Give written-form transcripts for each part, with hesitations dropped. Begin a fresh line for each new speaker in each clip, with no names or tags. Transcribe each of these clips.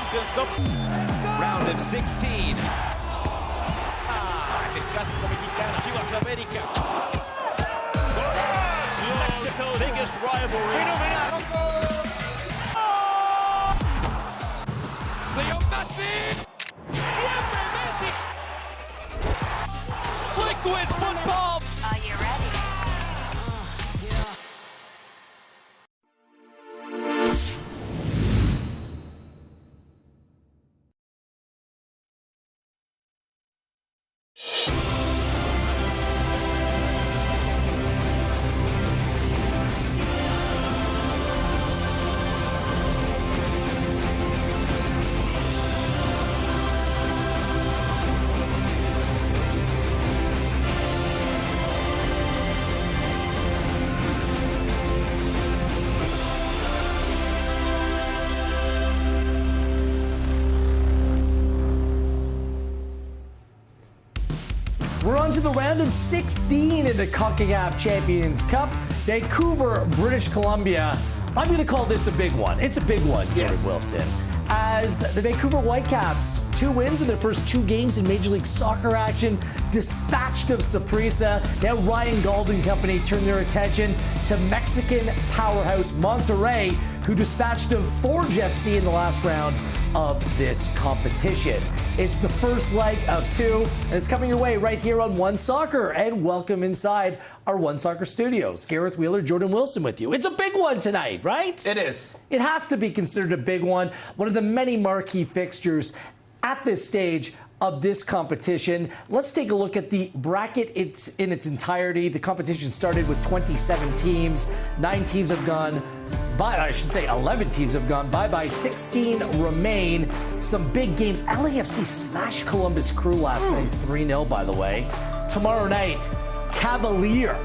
Champions Cup. Round of 16. Es el clásico mexicano, Chivas América. Mexico's biggest rivalry. Leo Messi. Siempre Messi. Liquid football.
Are you ready?
We're on to the round of 16 in the Concacaf Champions Cup. Vancouver, British Columbia. I'm going to call this a big one. It's a big one, Jordan Wilson. As the Vancouver Whitecaps, 2 wins in their first 2 games in Major League Soccer action, dispatched of Saprissa. Now Ryan Gauld and company turn their attention to Mexican powerhouse Monterrey, who dispatched of Forge FC in the last round of this competition. It's the first leg of 2, and it's coming your way right here on One Soccer. And welcome inside our One Soccer studios. Gareth Wheeler, Jordan Wilson with you. It's a big one tonight, right?
It is.
It has to be considered a big one. One of the many marquee fixtures at this stage of this competition. Let's take a look at the bracket in its entirety. The competition started with 27 teams. 9 teams have gone by, I should say 11 teams have gone by. 16 remain. Some big games. LAFC smashed Columbus Crew last night, 3-0 by the way. Tomorrow night, Cavalier.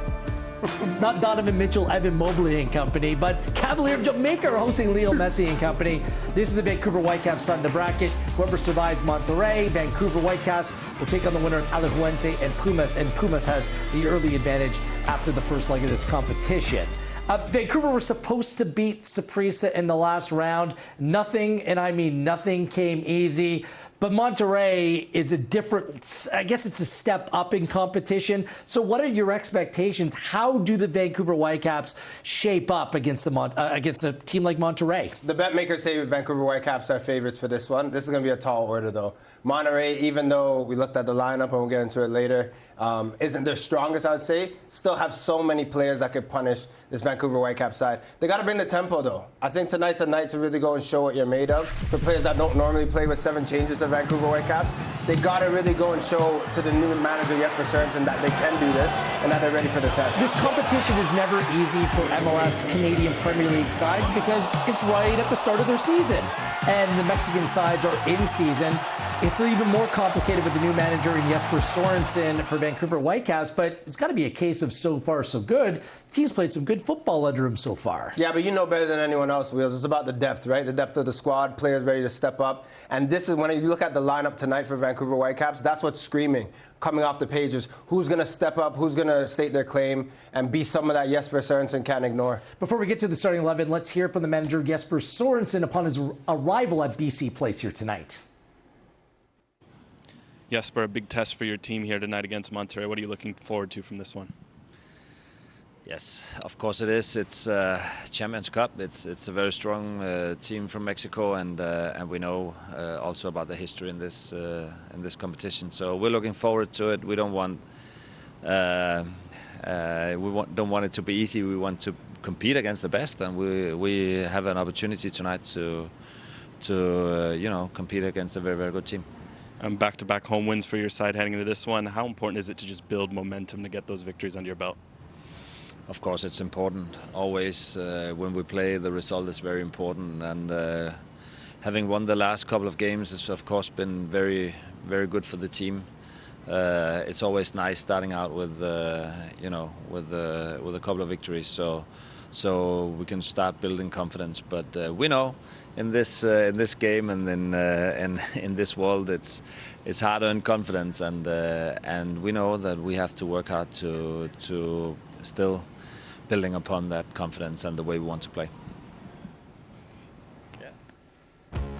Not Donovan Mitchell, Evan Mobley and company, but Cavalier Jamaica are hosting Leo Messi and company. This is the Vancouver Whitecaps on the bracket. Whoever survives Monterrey, Vancouver Whitecaps will take on the winner of Alajuelense and Pumas has the early advantage after the first leg of this competition. Vancouver were supposed to beat Saprissa in the last round. Nothing, and I mean nothing, came easy. But Monterrey is a different, I guess it's a step up in competition. So what are your expectations? How do the Vancouver Whitecaps shape up against a team like Monterrey?
The bet makers say Vancouver Whitecaps are favorites for this one. This is going to be a tall order, though. Monterrey, even though we looked at the lineup and we'll get into it later, isn't their strongest, I'd say. Still have so many players that could punish this Vancouver Whitecaps side. They got to bring the tempo, though. I think tonight's a night to really go and show what you're made of. For players that don't normally play with 7 changes to Vancouver Whitecaps, they got to really go and show to the new manager, Jesper Sørensen, that they can do this and that they're ready for the test.
This competition is never easy for MLS Canadian Premier League sides because it's right at the start of their season. And the Mexican sides are in season. It's even more complicated with the new manager in Jesper Sørensen for Vancouver Whitecaps, but it's got to be a case of so far so good. The team's played some good football under him so far.
Yeah, but you know better than anyone else, Wheels. It's about the depth, right? The depth of the squad, players ready to step up. And this is when you look at the lineup tonight for Vancouver Whitecaps, that's what's screaming coming off the pages. Who's going to step up? Who's going to state their claim and be some of that Jesper Sørensen can't ignore?
Before we get to the starting 11, let's hear from the manager Jesper Sørensen upon his arrival at BC Place here tonight.
Jesper, a big test for your team here tonight against Monterrey. What are you looking forward to from this one?
Yes, of course it is. It's Champions Cup. It's a very strong team from Mexico, and we know also about the history in this competition. So we're looking forward to it. We don't want don't want it to be easy. We want to compete against the best, and we have an opportunity tonight to compete against a very, very good team.
Back-to-back home wins for your side heading into this one. How important is it to just build momentum to get those victories under your belt?
Of course, it's important. Always, when we play, the result is very important. And having won the last couple of games has, of course, been very, very good for the team. It's always nice starting out with, with a couple of victories. So we can start building confidence. But we know in this game and in this world, it's hard to earn confidence, and we know that we have to work hard to still building upon that confidence and the way we want to play. Yeah.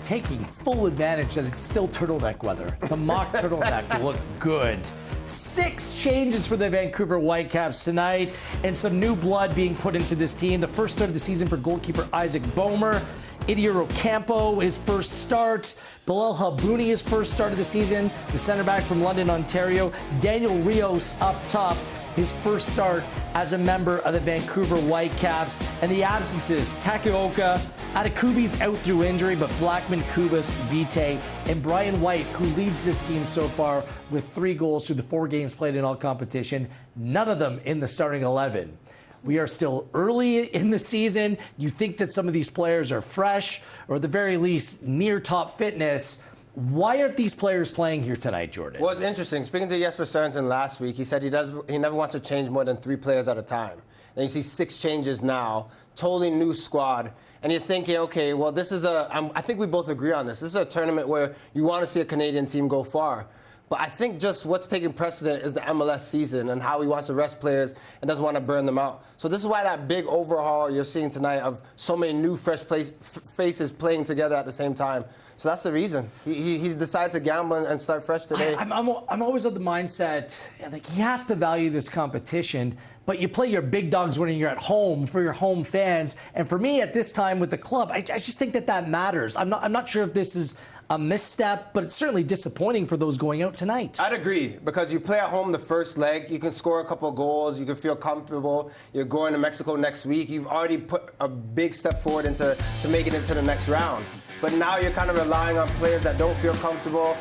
taking full advantage that it's still turtleneck weather. The mock turtleneck looked good. 6 changes for the Vancouver Whitecaps tonight, and some new blood being put into this team. The first start of the season for goalkeeper Isaac Boehmer. Idir Ocampo, his first start. Bilal Habouni, his first start of the season. The center back from London, Ontario. Daniel Rios up top, his first start as a member of the Vancouver Whitecaps. And the absences, Takaoka, Adekubi's out through injury, but Blackman, Kubas, Vite, and Brian White, who leads this team so far with 3 goals through the 4 games played in all competition, none of them in the starting 11. We are still early in the season. You think that some of these players are fresh, or at the very least, near top fitness. Why aren't these players playing here tonight, Jordan?
Well, it's interesting. Speaking to Jesper Sørensen last week, he said he never wants to change more than 3 players at a time. And you see 6 changes now, totally new squad. And you're thinking, okay, well, this is I think we both agree on this. This is a tournament where you want to see a Canadian team go far. But I think just what's taking precedent is the MLS season and how he wants to rest players and doesn't want to burn them out. So this is why that big overhaul you're seeing tonight of so many new, fresh faces playing together at the same time. So that's the reason. He's decided to gamble and start fresh today.
I'm always of the mindset, like, he has to value this competition, but you play your big dogs when you're at home for your home fans. And for me, at this time with the club, I just think that matters. I'm not sure if this is a misstep, but it's certainly disappointing for those going out tonight.
I'd agree, because you play at home the first leg, you can score a couple of goals, you can feel comfortable. You're going to Mexico next week. You've already put a big step forward to make it into the next round. But now you're kind of relying on players that don't feel comfortable.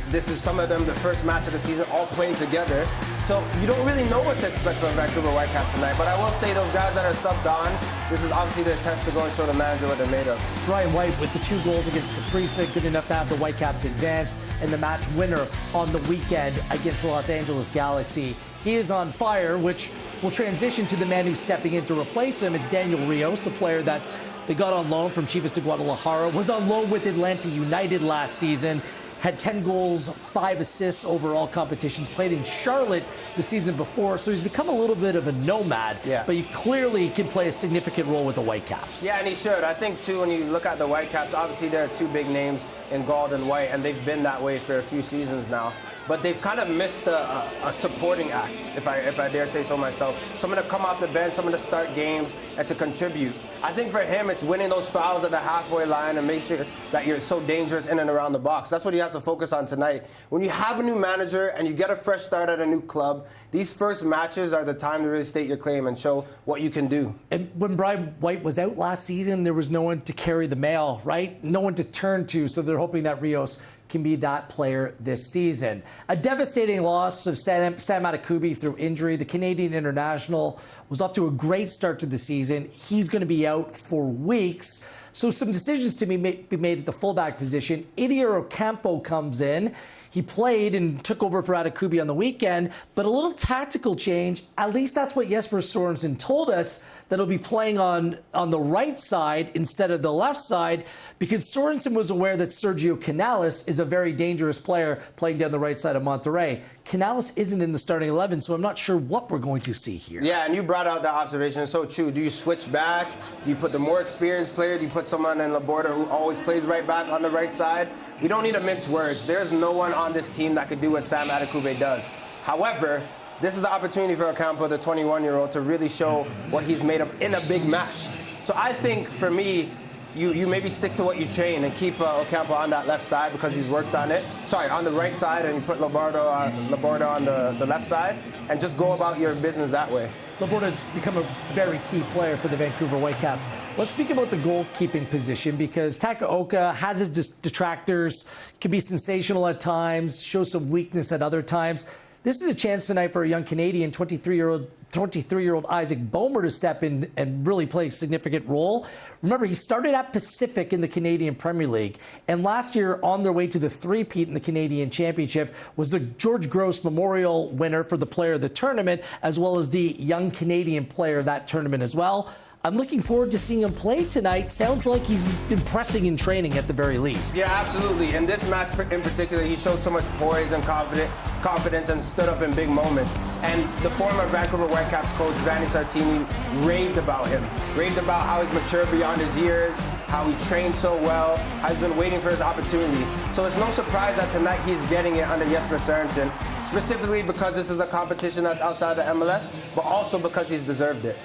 This is some of them the first match of the season, all playing together. So you don't really know what to expect from Vancouver Whitecaps tonight. But I will say those guys that are subbed on, this is obviously their test to go and show the manager what they're made of.
Brian White with the 2 goals against Saprissa, good enough to have the Whitecaps advance, and the match winner on the weekend against the Los Angeles Galaxy. He is on fire, which will transition to the man who's stepping in to replace him. It's Daniel Rios, a player that they got on loan from Chivas de Guadalajara, was on loan with Atlanta United last season, had 10 goals, 5 assists over all competitions, played in Charlotte the season before, so he's become a little bit of a nomad, but he clearly can play a significant role with the Whitecaps.
Yeah, and he should. I think, too, when you look at the Whitecaps, obviously there are 2 big names in Gold and White, and they've been that way for a few seasons now. But they've kind of missed a supporting act, if I dare say so myself. Someone to come off the bench, someone to start games, and to contribute. I think for him, it's winning those fouls at the halfway line and make sure that you're so dangerous in and around the box. That's what he has to focus on tonight. When you have a new manager and you get a fresh start at a new club, these first matches are the time to really state your claim and show what you can do.
And when Brian White was out last season, there was no one to carry the mail, right? No one to turn to, so they're hoping that Rios can be that player this season. A devastating loss of Sam Adekubi through injury. The Canadian international was off to a great start to the season. He's going to be out for weeks. So some decisions to be made at the fullback position. Idir Ocampo comes in. He played and took over for Adekubi on the weekend, but a little tactical change. At least that's what Jesper Sørensen told us, that he'll be playing on the right side instead of the left side, because Sørensen was aware that Sergio Canales is a very dangerous player playing down the right side of Monterrey. Canales isn't in the starting 11, so I'm not sure what we're going to see here.
Yeah, and you brought out that observation. It's so true. Do you switch back? Do you put the more experienced player? Do you put someone in Laborda who always plays right back on the right side? We don't need to mince words. There's no one on this team that could do what Sam Adekubi does. However, this is an opportunity for Ocampo, the 21-year-old, to really show what he's made of in a big match. So I think, for me, you maybe stick to what you train and keep Ocampo on that left side because he's worked on it. Sorry, on the right side, and you put Laborda on the left side, and just go about your business that way.
Laborda's become a very key player for the Vancouver Whitecaps. Let's speak about the goalkeeping position, because Takaoka has his detractors, can be sensational at times, shows some weakness at other times. This is a chance tonight for a young Canadian, 23-year-old Isaac Boehmer, to step in and really play a significant role. Remember, he started at Pacific in the Canadian Premier League, and last year, on their way to the three-peat in the Canadian Championship, was the George Gross Memorial winner for the Player of the Tournament, as well as the Young Canadian Player of that tournament as well. I'm looking forward to seeing him play tonight. Sounds like he's impressing in training at the very least.
Yeah, absolutely. In this match in particular, he showed so much poise and confidence and stood up in big moments. And the former Vancouver Whitecaps coach, Vanni Sartini, raved about him. Raved about how he's matured beyond his years, how he trained so well, how he's been waiting for his opportunity. So it's no surprise that tonight he's getting it under Jesper Sørensen, specifically because this is a competition that's outside the MLS, but also because he's deserved it.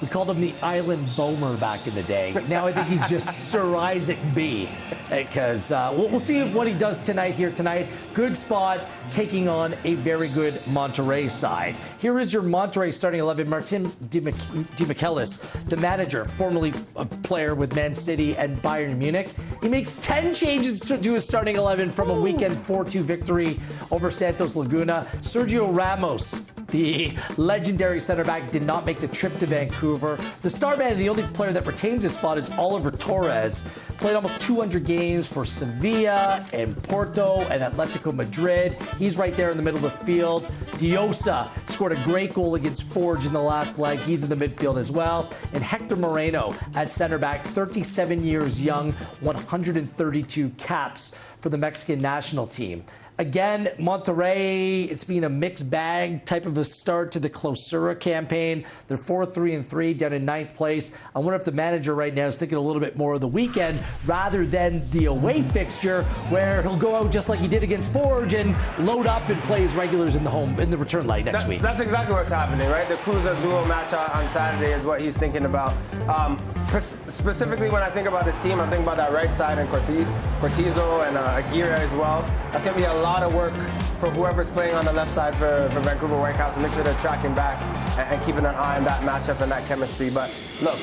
We called him the Island Bomer back in the day. Now I think he's just Sir Isaac B. Because we'll see what he does tonight. Good spot, taking on a very good Monterrey side. Here is your Monterrey starting 11. Martin Demichelis, the manager, formerly a player with Man City and Bayern Munich. He makes 10 changes to his starting 11 from a weekend 4-2 victory over Santos Laguna. Sergio Ramos, the legendary center back, did not make the trip to Vancouver. The star man, the only player that retains his spot, is Oliver Torres. Played almost 200 games for Sevilla and Porto and Atletico Madrid. He's right there in the middle of the field. Diosa scored a great goal against Forge in the last leg. He's in the midfield as well. And Hector Moreno at center back, 37 years young, 132 caps for the Mexican national team. Again, Monterrey, it's been a mixed bag type of a start to the Clausura campaign. They're 4-3-3 down in 9th place. I wonder if the manager right now is thinking a little bit more of the weekend rather than the away fixture, where he'll go out just like he did against Forge and load up and play his regulars in the return leg next week.
That's exactly what's happening, right? The Cruz Azul match on Saturday is what he's thinking about. Specifically, when I think about this team, I'm thinking about that right side and Cortizo and Aguirre as well. That's going to be a lot of work for whoever's playing on the left side for Vancouver Whitecaps to make sure they're tracking back and keeping an eye on that matchup and that chemistry. But look,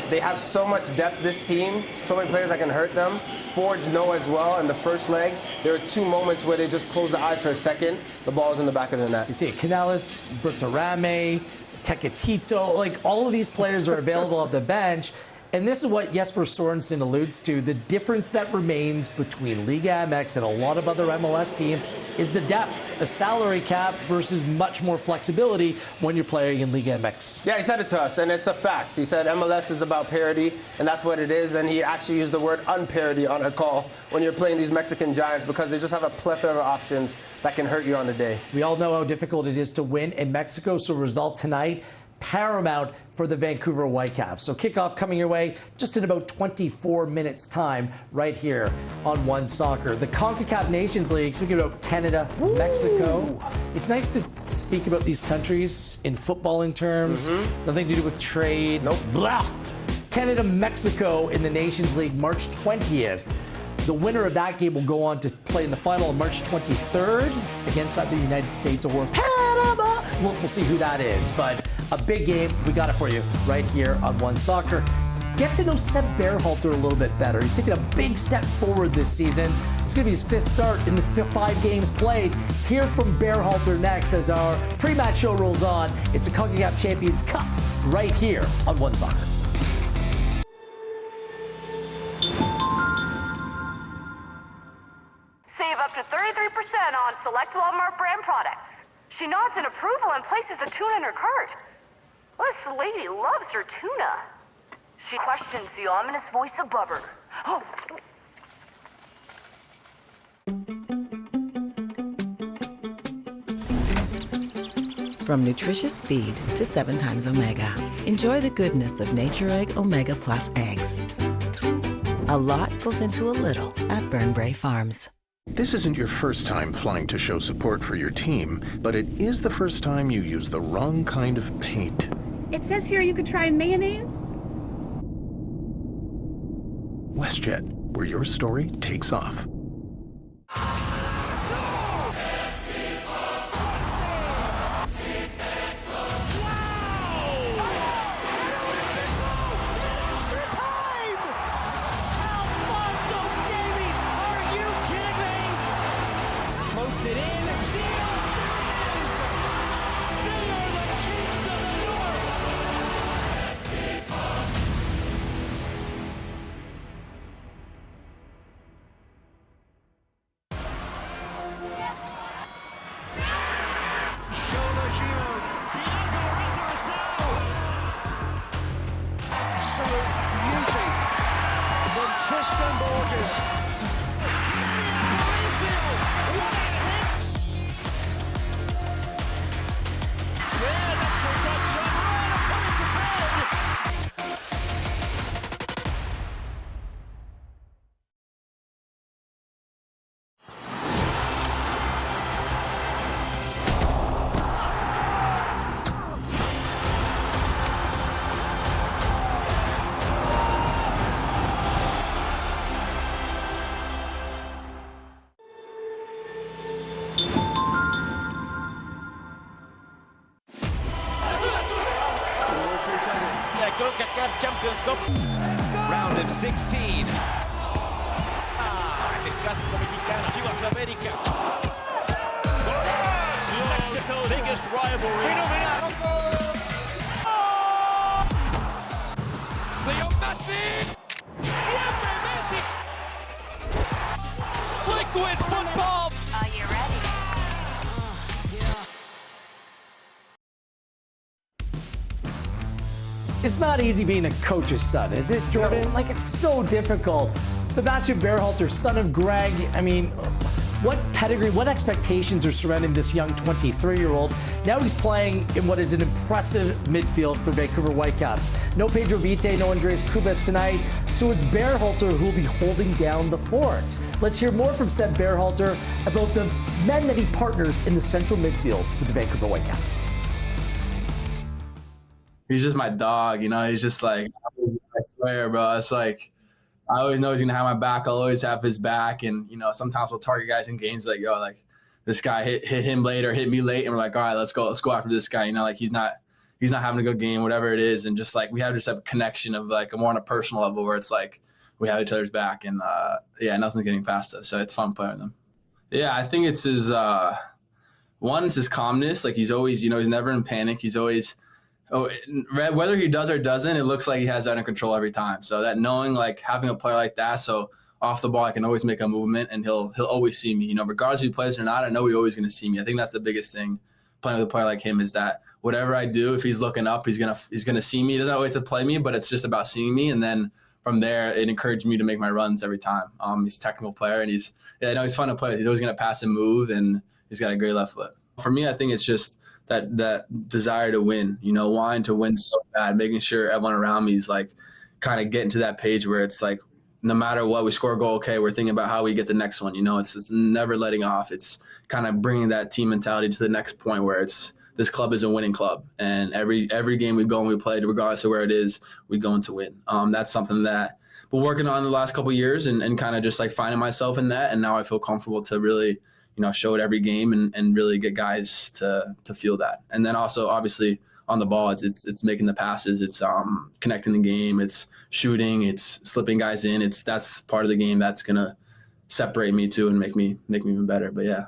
they have so much depth, this team, so many players that can hurt them. Forge know as well. In the first leg, there were 2 moments where they just closed the eyes for a second. The ball's in the back of the net.
You see it, Canales, Bertarame, Tecatito, like all of these players are available off the bench. And this is what Jesper Sørensen alludes to. The difference that remains between Liga MX and a lot of other MLS teams is the depth, a salary cap versus much more flexibility when you're playing in Liga MX.
Yeah, he said it to us, and it's a fact. He said MLS is about parity, and that's what it is. And he actually used the word unparity on a call when you're playing these Mexican giants, because they just have a plethora of options that can hurt you on the day.
We all know how difficult it is to win in Mexico, so result tonight paramount for the Vancouver Whitecaps. So kickoff coming your way just in about 24 minutes time right here on One Soccer. The Concacaf Nations League, speaking about Canada, Mexico. It's nice to speak about these countries in footballing terms. Nothing to do with trade.
Nope.
Blah. Canada, Mexico in the Nations League, March 20th. The winner of that game will go on to play in the final on March 23rd against either the United States or Panama. We'll see who that is, but a big game. We got it for you right here on One Soccer. Get to know Seb Berhalter a little bit better. He's taking a big step forward this season. It's going to be his 5th start in the 5 games played. Hear from Berhalter next as our pre-match show rolls on. It's a Concacaf Champions Cup right here on One Soccer.
Save up to 33% on select Walmart brand products. She nods in approval and places the tuna in her cart. This lady loves her tuna. She questions the ominous voice above her. Oh.
From nutritious feed to 7 times omega. Enjoy the goodness of Nature Egg Omega Plus eggs. A lot goes into a little at Burnbrae Farms.
This isn't your first time flying to show support for your team, but it is the first time you use the wrong kind of paint.
It says here you could try mayonnaise.
WestJet, where your story takes off.
Floats it in. Gio Diaz! They are the kings of the north. Shola Gio. Diego Rizarasao. Tristan Borges.
Concacaf Champions Cup. Round of 16. Es el clásico mexicano, Chivas América. Mexico's biggest rivalry. Leo Messi. Siempre Messi. Liquid football.
Are you ready?
It's not easy being a coach's son, is it, Jordan?
No.
Like, it's so difficult. Sebastian Berhalter, son of Greg, I mean, what pedigree, what expectations are surrounding this young 23-year-old? Now he's playing in what is an impressive midfield for Vancouver Whitecaps. No Pedro Vite, no Andreas Kubas tonight, so it's Berhalter who will be holding down the fort. Let's hear more from Seb Berhalter about the men that he partners in the central midfield for the Vancouver Whitecaps.
He's just my dog, you know. He's just like, I swear, bro. It's like, I always know he's gonna have my back. I'll always have his back. And you know, sometimes we'll target guys in games like, yo, like this guy hit him late or hit me late, and we're like, all right, let's go after this guy. You know, like he's not having a good game, whatever it is, and just like we have a connection of like more on a personal level where it's like we have each other's back, and yeah, nothing's getting past us. So it's fun playing with him. Yeah, I think it's his one, it's his calmness. Like he's always, you know, he's never in panic. He's always. Oh, whether he does or doesn't, it looks like he has that under control every time. So that knowing, like having a player like that, so off the ball, I can always make a movement, and he'll always see me. You know, regardless if he plays or not, I know he's always going to see me. I think that's the biggest thing playing with a player like him is that whatever I do, if he's looking up, he's gonna see me. He doesn't always have to play me, but it's just about seeing me, and then from there, it encouraged me to make my runs every time. He's a technical player, and I know he's fun to play with. He's always going to pass and move, and he's got a great left foot. For me, I think it's just that desire to win, you know, wanting to win so bad, making sure everyone around me is like kind of getting to that page where it's like no matter what, we score a goal, okay, we're thinking about how we get the next one. You know, it's never letting off. It's kind of bringing that team mentality to the next point where it's this club is a winning club, and every game we go and we play, regardless of where it is, we go in to win. That's something that we're working on the last couple of years and kind of just like finding myself in that, and now I feel comfortable to really, you know, show it every game and really get guys to feel that. And then also, obviously, on the ball, it's making the passes, it's connecting the game, it's shooting, it's slipping guys in. That's part of the game that's gonna separate me too and make me even better. But yeah,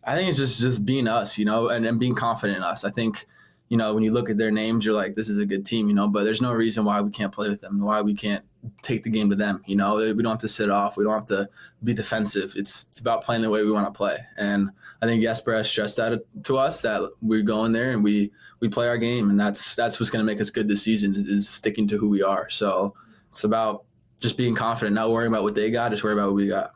I think it's just being us, you know, and being confident in us. I think, you know, when you look at their names, you're like, this is a good team, you know, but there's no reason why we can't play with them, why we can't take the game to them, you know. We don't have to sit off. We don't have to be defensive. It's about playing the way we want to play. And I think Jesper has stressed that to us, that we go in there and we play our game, and that's what's going to make us good this season is sticking to who we are. So it's about just being confident, not worrying about what they got, just worry about what we got.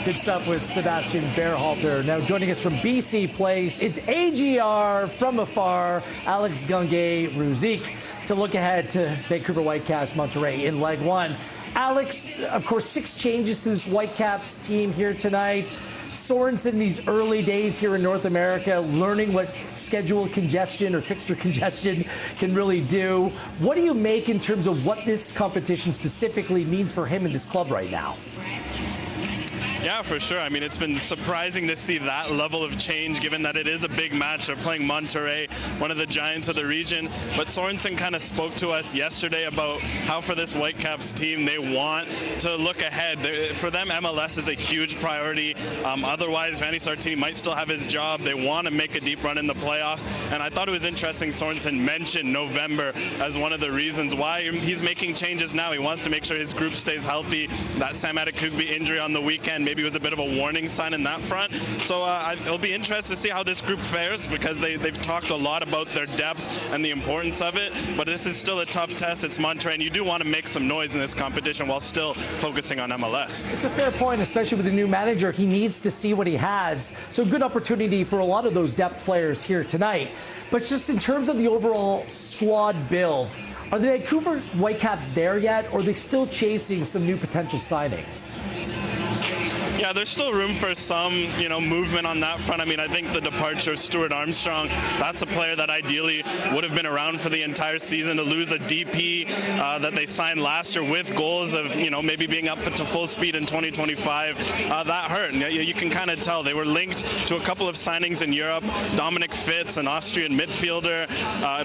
Good stuff with Sebastian Berhalter. Now joining us from BC Place, it's AGR from afar, Alex Gangué-Ruzic, to look ahead to Vancouver Whitecaps Monterrey in leg one. Alex, of course, 6 changes to this Whitecaps team here tonight. Sorensen, these early days here in North America, learning what schedule congestion or fixture congestion can really do. What do you make in terms of what this competition specifically means for him in this club right now?
Yeah, for sure. I mean, it's been surprising to see that level of change, given that it is a big match. They're playing Monterrey, one of the giants of the region. But Sorensen kind of spoke to us yesterday about how for this Whitecaps team, they want to look ahead. For them, MLS is a huge priority. Otherwise, Vanni Sartini might still have his job. They want to make a deep run in the playoffs. And I thought it was interesting Sorensen mentioned November as one of the reasons why he's making changes now. He wants to make sure his group stays healthy. That Sam Adekugbe injury on the weekend maybe maybe was a bit of a warning sign in that front. So it'll be interesting to see how this group fares, because they've talked a lot about their depth and the importance of it, but this is still a tough test. It's Monterrey, and you do want to make some noise in this competition while still focusing on MLS.
It's a fair point, especially with the new manager. He needs to see what he has. So good opportunity for a lot of those depth players here tonight. But just in terms of the overall squad build, are the Vancouver Whitecaps there yet, or are they still chasing some new potential signings?
Yeah, there's still room for some, movement on that front. I mean, I think the departure of Stuart Armstrong, that's a player that ideally would have been around for the entire season. To lose a DP that they signed last year with goals of, maybe being up to full speed in 2025, that hurt. And you can kind of tell they were linked to a couple of signings in Europe. Dominic Fitz, an Austrian midfielder,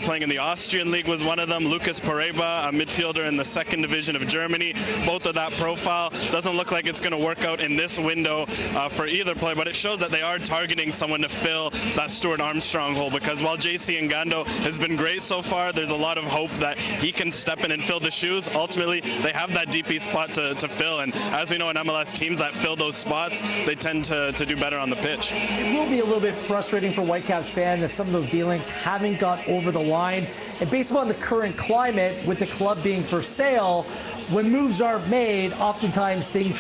playing in the Austrian league, was one of them. Lucas Pareba, a midfielder in the second division of Germany. Both of that profile. Doesn't look like it's going to work out in this window for either player, but it shows that they are targeting someone to fill that Stuart Armstrong hole, because while JC Ngando has been great so far, there's a lot of hope that he can step in and fill the shoes. Ultimately, they have that DP spot to fill, and as we know in MLS, teams that fill those spots, they tend to do better on the pitch.
It will be a little bit frustrating for Whitecaps fans that some of those dealings haven't got over the line, and based upon the current climate with the club being for sale, when moves are made, oftentimes things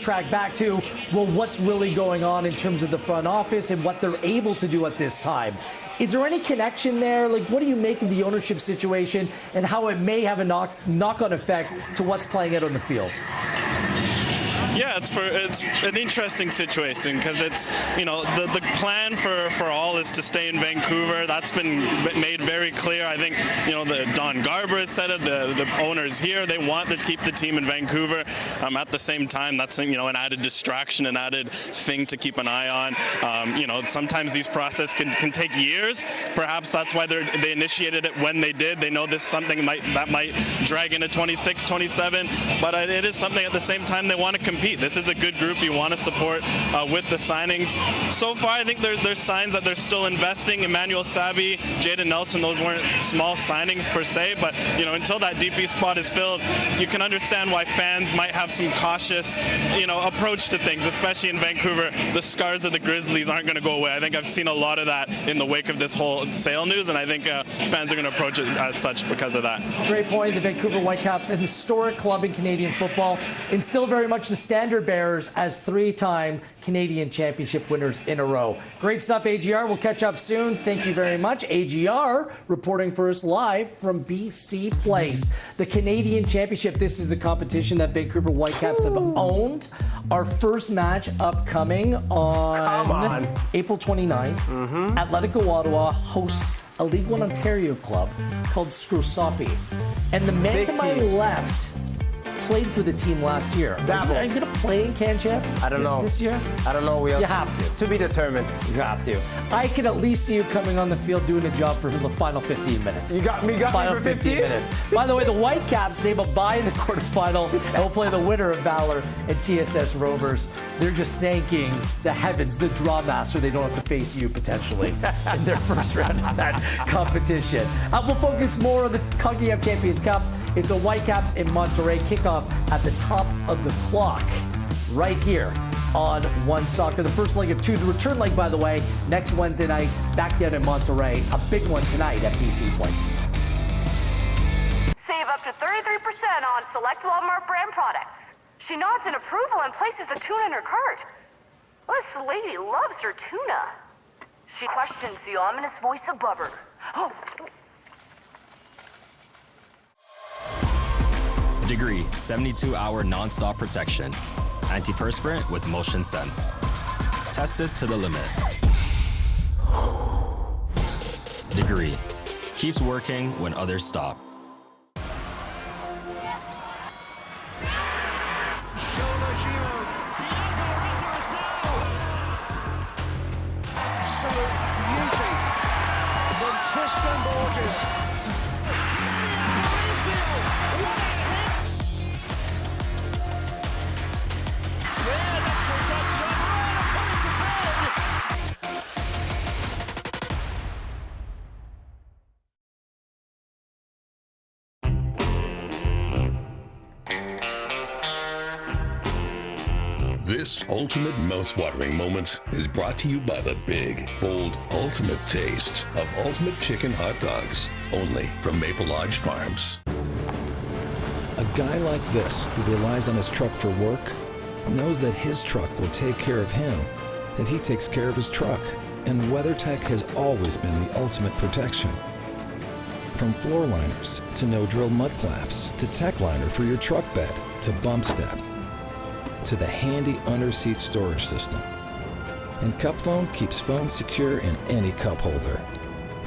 track back to, well, what's really going on in terms of the front office and what they're able to do at this time. Is there any connection there? Like, what do you make of the ownership situation and how it may have a knock-on effect to what's playing out on the field?
Yeah, it's an interesting situation, because it's, the plan for all is to stay in Vancouver. That's been made very clear. I think, the Don Garber has said it, the owners here, they want to keep the team in Vancouver. At the same time, that's, an added distraction, an added thing to keep an eye on. Sometimes these processes can take years. Perhaps that's why they initiated it when they did. They know this is something that might drag into 26, 27, but it is something at the same time they want to compete. This is a good group you want to support with the signings. So far, I think there's signs that they're still investing. Emmanuel Sabi, Jaden Nelson, those weren't small signings per se, but until that DP spot is filled, you can understand why fans might have some cautious approach to things, especially in Vancouver. The scars of the Grizzlies aren't going to go away. I think I've seen a lot of that in the wake of this whole sale news, and I think fans are going to approach it as such because of that.
It's a great point. The Vancouver Whitecaps, a historic club in Canadian football, and still very much the standard bearers as three-time Canadian championship winners in a row. Great stuff, AGR. We'll catch up soon. Thank you very much. AGR reporting for us live from BC Place. The Canadian Championship, this is the competition that Vancouver Whitecaps have owned. Our first match upcoming on April 29th. Atletico Ottawa hosts a League One Ontario club called Screwsoppy. And the man to my left played for the team last year. Are you going to play in Concacaf?
I don't know.
This year?
I don't know.
You have to.
To be determined.
You have to. I can at least see you coming on the field doing a job for the final 15 minutes.
You got me
final
for 15
minutes. By the way, the Whitecaps name a bye in the quarterfinal and will play the winner of Valor and TSS Rovers. They're just thanking the heavens, the draw master. They don't have to face you potentially in their first round of that competition. We'll focus more on the Concacaf Champions Cup. It's a Whitecaps in Monterrey kickoff at the top of the clock right here on One Soccer. The first leg of two. The return leg, by the way, next Wednesday night back down in Monterrey. A big one tonight at BC Place.
Save up to 33% on select Walmart brand products. She nods in approval and places the tuna in her cart. This lady loves her tuna. She questions the ominous voice above her. Oh.
Degree 72-hour non-stop protection. Antiperspirant with motion sense. Tested to the limit. Degree keeps working when others stop.
Absolute beauty from Tristan Borges.
This ultimate mouth-watering moment is brought to you by the big, bold, ultimate taste of Ultimate Chicken Hot Dogs, only from Maple Lodge Farms.
A guy like this, who relies on his truck for work, knows that his truck will take care of him if he takes care of his truck. And WeatherTech has always been the ultimate protection. From floor liners to no-drill mud flaps to tech liner for your truck bed to bump step to the handy under-seat storage system. And Cup Phone keeps phones secure in any cup holder.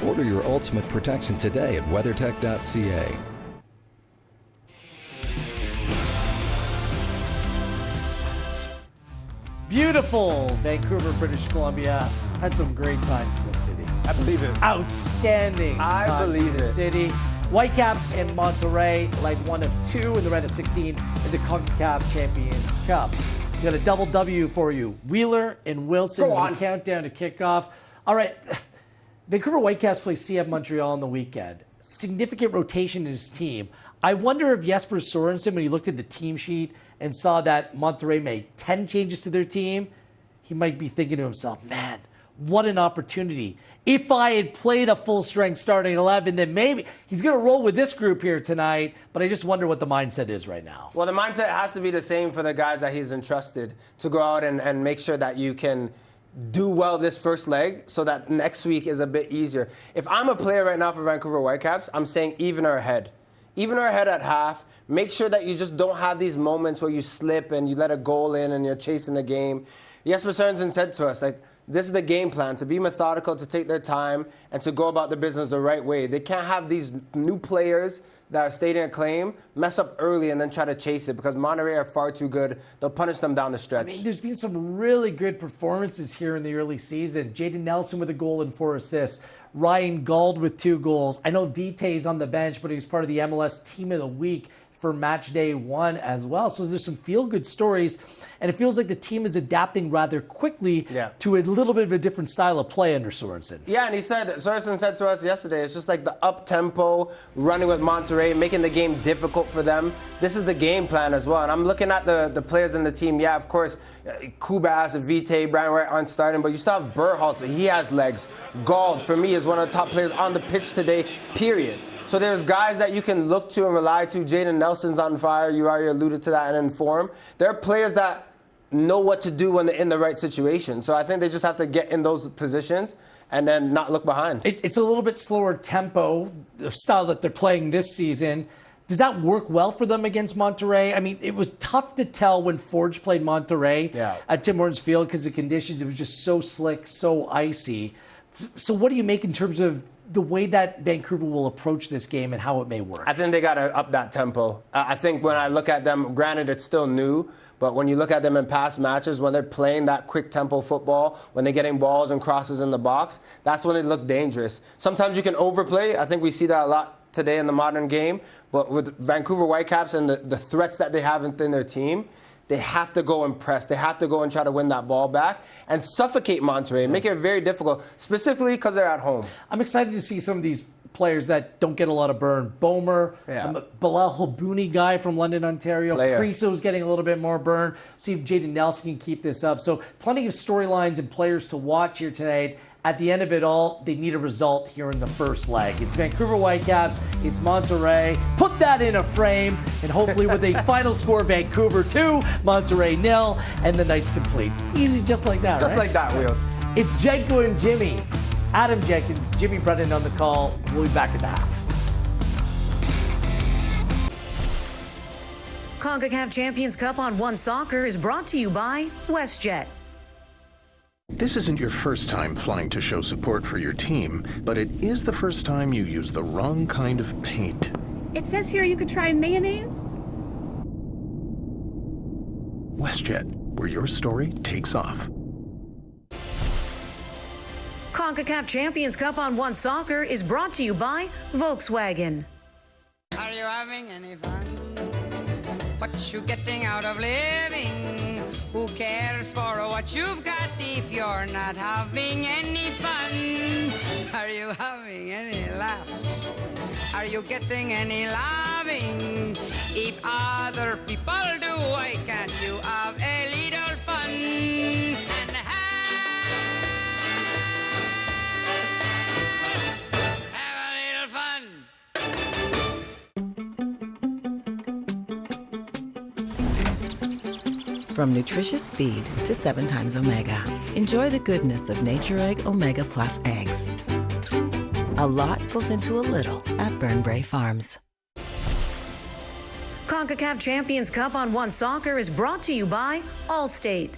Order your ultimate protection today at weathertech.ca.
Beautiful Vancouver, British Columbia. Had some great times in this city.
I believe it.
Outstanding times in this city. Whitecaps and Monterrey like one of two in the round of 16 in the Concacaf Champions Cup. We got a double W for you. Wheeler and Wilson as we count down to kickoff. All right, Vancouver Whitecaps play CF Montreal on the weekend. Significant rotation in his team. I wonder if Jesper Sorensen, when he looked at the team sheet and saw that Monterrey made 10 changes to their team, he might be thinking to himself, man, what an opportunity. If I had played a full-strength starting 11, then maybe he's going to roll with this group here tonight, but I just wonder what the mindset is right now.
Well, the mindset has to be the same for the guys that he's entrusted to go out and make sure that you can do well this first leg so that next week is a bit easier. If I'm a player right now for Vancouver Whitecaps, I'm saying even or ahead. Even or ahead at half. Make sure that you just don't have these moments where you slip and you let a goal in and you're chasing the game. Jesper Sorensen said to us, like, this is the game plan, to be methodical, to take their time, and to go about the business the right way. They can't have these new players that are stating a claim mess up early and then try to chase it because Monterrey are far too good. They'll punish them down the stretch.
I mean, there's been some really good performances here in the early season. Jaden Nelson with a goal and 4 assists. Ryan Gauld with 2 goals. I know Vitae's on the bench, but he was part of the MLS Team of the Week for match day 1 as well. So there's some feel-good stories, and it feels like the team is adapting rather quickly to a little bit of a different style of play under Sorensen.
Yeah, and Sorensen said to us yesterday, it's just like the up-tempo, running with Monterrey, making the game difficult for them. This is the game plan as well. And I'm looking at the players in the team. Yeah, of course, Kubas, Vitae, Brian Wright aren't starting, but you still have Berhalter. He has legs. Gauld, for me, is one of the top players on the pitch today, period. So there's guys that you can look to and rely to. Jaden Nelson's on fire. You already alluded to that and inform. There are players that know what to do when they're in the right situation. So I think they just have to get in those positions and then not look behind.
It's a little bit slower tempo, the style that they're playing this season. Does that work well for them against Monterrey? I mean, it was tough to tell when Forge played Monterrey at Tim Hortons Field because the conditions, it was just so slick, so icy. So what do you make in terms of the way that Vancouver will approach this game and how it may work?
I think they got to up that tempo. I think when I look at them, granted it's still new, but when you look at them in past matches, when they're playing that quick tempo football, when they're getting balls and crosses in the box, that's when they look dangerous. Sometimes you can overplay. I think we see that a lot today in the modern game. But with Vancouver Whitecaps and the threats that they have within their team, they have to go and press. They have to go and try to win that ball back and suffocate Monterrey, make it very difficult, specifically because they're at home.
I'm excited to see some of these players that don't get a lot of burn. Bomer, Bilal Halbouni guy from London, Ontario. Creaso's getting a little bit more burn. See if Jaden Nelson can keep this up. So plenty of storylines and players to watch here tonight. At the end of it all, they need a result here in the first leg. It's Vancouver Whitecaps, it's Monterrey. Put that in a frame, and hopefully with a final score, Vancouver 2, Monterrey 0, and the night's complete. Easy just like that,
Just like that, Wheels.
It's Jenko and Jimmy. Adam Jenkins, Jimmy Brennan on the call. We'll be back at the half.
Concacaf Champions Cup on One Soccer is brought to you by WestJet.
This isn't your first time flying to show support for your team, but it is the first time you use the wrong kind of paint.
It says here you could try mayonnaise.
WestJet, where your story takes off.
Concacaf Champions Cup on One Soccer is brought to you by Volkswagen.
Are you having any fun? What you getting out of living? Who cares for what you've got if you're not having any fun? Are you having any laugh? Are you getting any loving? If other people do, why can't you have a little fun?
From nutritious feed to 7 times omega, enjoy the goodness of Nature Egg Omega Plus eggs. A lot goes into a little at Burnbrae Farms.
Concacaf Champions Cup on One Soccer is brought to you by Allstate.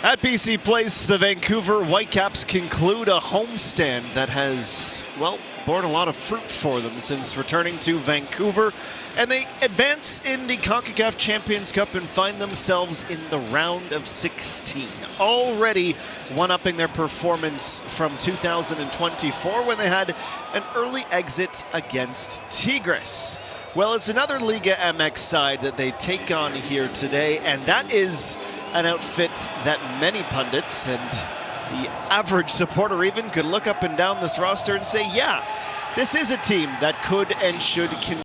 At BC Place, the Vancouver Whitecaps conclude a homestand that has, well, borne a lot of fruit for them since returning to Vancouver. And they advance in the Concacaf Champions Cup and find themselves in the round of 16. Already one-upping their performance from 2024 when they had an early exit against Tigres. Well, it's another Liga MX side that they take on here today, and that is an outfit that many pundits and the average supporter even could look up and down this roster and say, yeah, this is a team that could and should continue.